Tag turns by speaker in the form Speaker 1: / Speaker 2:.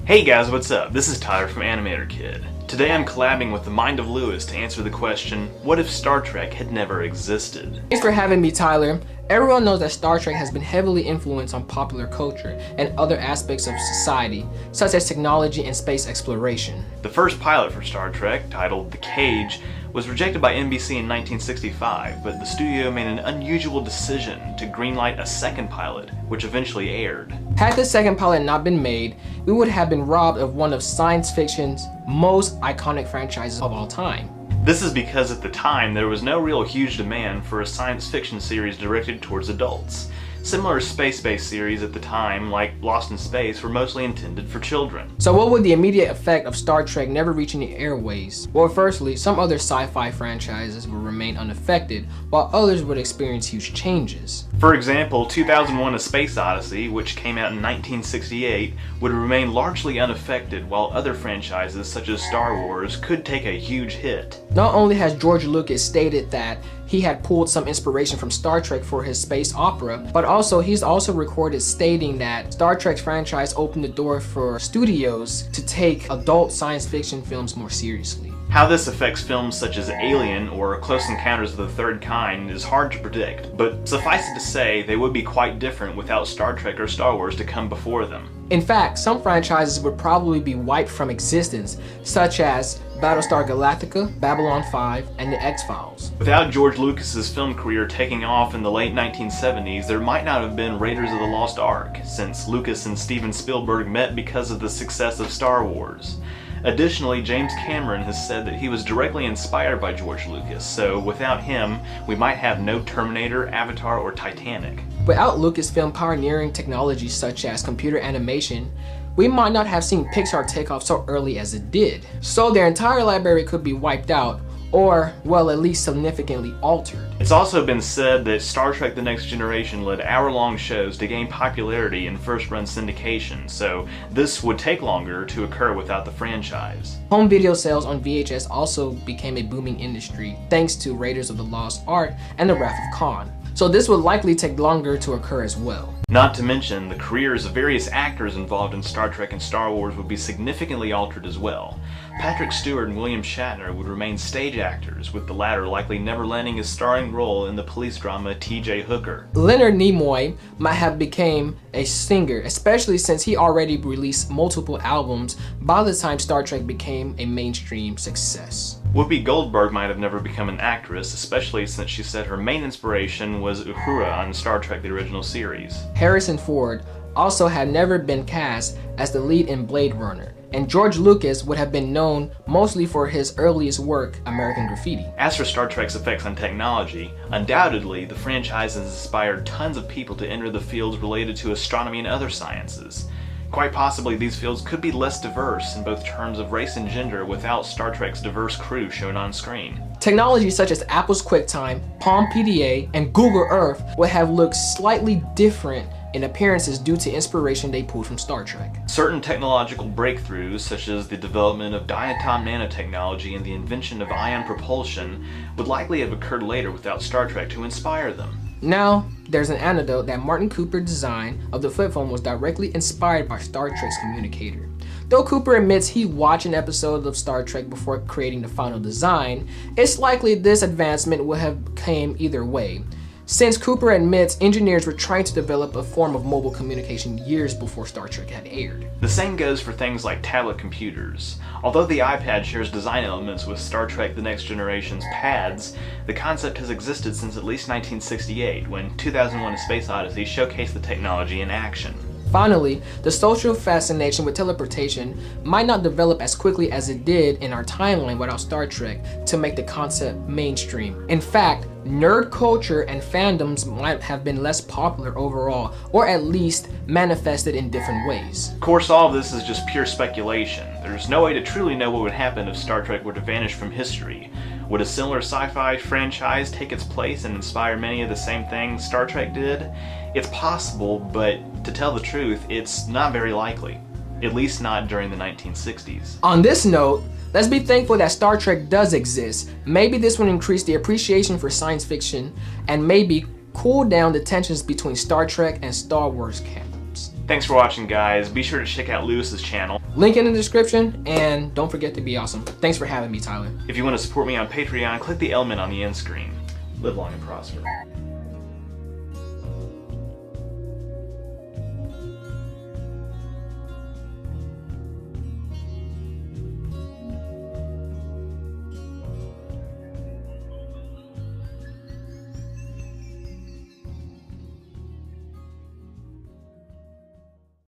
Speaker 1: Hey guys, what's up? This is Tyler from Animator Kid. Today I'm collabing with the Mind of Lewis to answer the question, what if Star Trek had never existed?
Speaker 2: Thanks for having me, Tyler. Everyone knows that Star Trek has been heavily influenced on popular culture and other aspects of society, such as technology and space exploration.
Speaker 1: The first pilot for Star Trek, titled The Cage, was rejected by NBC in 1965, but the studio made an unusual decision to greenlight a second pilot, which eventually aired.
Speaker 2: Had the second pilot not been made, we would have been robbed of one of science fiction's most iconic franchises of all time.
Speaker 1: This is because at the time there was no real huge demand for a science fiction series directed towards adults. Similar space-based series at the time, like Lost in Space, were mostly intended for children.
Speaker 2: So what would the immediate effect of Star Trek never reaching the airways? Well, firstly, some other sci-fi franchises would remain unaffected, while others would experience huge changes.
Speaker 1: For example, 2001: A Space Odyssey, which came out in 1968, would remain largely unaffected, while other franchises such as Star Wars could take a huge hit.
Speaker 2: Not only has George Lucas stated that he had pulled some inspiration from Star Trek for his space opera, but he's also recorded stating that Star Trek's franchise opened the door for studios to take adult science fiction films more seriously.
Speaker 1: How this affects films such as Alien or Close Encounters of the Third Kind is hard to predict, but suffice it to say they would be quite different without Star Trek or Star Wars to come before them.
Speaker 2: In fact, some franchises would probably be wiped from existence, such as Battlestar Galactica, Babylon 5, and The X-Files.
Speaker 1: Without George Lucas's film career taking off in the late 1970s, there might not have been Raiders of the Lost Ark, since Lucas and Steven Spielberg met because of the success of Star Wars. Additionally, James Cameron has said that he was directly inspired by George Lucas, so without him, we might have no Terminator, Avatar, or Titanic.
Speaker 2: Without Lucasfilm pioneering technologies such as computer animation, we might not have seen Pixar take off so early as it did. So their entire library could be wiped out, or, well, at least significantly altered.
Speaker 1: It's also been said that Star Trek: The Next Generation led hour-long shows to gain popularity in first-run syndication, so this would take longer to occur without the franchise.
Speaker 2: Home video sales on VHS also became a booming industry thanks to Raiders of the Lost Ark and The Wrath of Khan, so this would likely take longer to occur as well.
Speaker 1: Not to mention, the careers of various actors involved in Star Trek and Star Wars would be significantly altered as well. Patrick Stewart and William Shatner would remain stage actors, with the latter likely never landing a starring role in the police drama T.J. Hooker.
Speaker 2: Leonard Nimoy might have become a singer, especially since he already released multiple albums by the time Star Trek became a mainstream success.
Speaker 1: Whoopi Goldberg might have never become an actress, especially since she said her main inspiration was Uhura on Star Trek: The Original Series.
Speaker 2: Harrison Ford also had never been cast as the lead in Blade Runner, and George Lucas would have been known mostly for his earliest work, American Graffiti.
Speaker 1: As for Star Trek's effects on technology, undoubtedly the franchise has inspired tons of people to enter the fields related to astronomy and other sciences. Quite possibly these fields could be less diverse in both terms of race and gender without Star Trek's diverse crew shown on screen.
Speaker 2: Technology such as Apple's QuickTime, Palm PDA, and Google Earth would have looked slightly different in appearances due to inspiration they pulled from Star Trek.
Speaker 1: Certain technological breakthroughs, such as the development of diatom nanotechnology and the invention of ion propulsion, would likely have occurred later without Star Trek to inspire them.
Speaker 2: Now, there's an anecdote that Martin Cooper's design of the flip phone was directly inspired by Star Trek's communicator. Though Cooper admits he watched an episode of Star Trek before creating the final design, it's likely this advancement would have came either way, since Cooper admits engineers were trying to develop a form of mobile communication years before Star Trek had aired.
Speaker 1: The same goes for things like tablet computers. Although the iPad shares design elements with Star Trek: The Next Generation's pads, the concept has existed since at least 1968, when 2001: A Space Odyssey showcased the technology in action.
Speaker 2: Finally, the social fascination with teleportation might not develop as quickly as it did in our timeline without Star Trek to make the concept mainstream. In fact, nerd culture and fandoms might have been less popular overall, or at least manifested in different ways.
Speaker 1: Of course, all of this is just pure speculation. There's no way to truly know what would happen if Star Trek were to vanish from history. Would a similar sci-fi franchise take its place and inspire many of the same things Star Trek did? It's possible, but to tell the truth, it's not very likely. At least not during the 1960s.
Speaker 2: On this note, let's be thankful that Star Trek does exist. Maybe this will increase the appreciation for science fiction and maybe cool down the tensions between Star Trek and Star Wars camps.
Speaker 1: Thanks for watching, guys. Be sure to check out Lewis's channel.
Speaker 2: Link in the description, and don't forget to be awesome. Thanks for having me, Tyler.
Speaker 1: If you want to support me on Patreon, click the element on the end screen. Live long and prosper.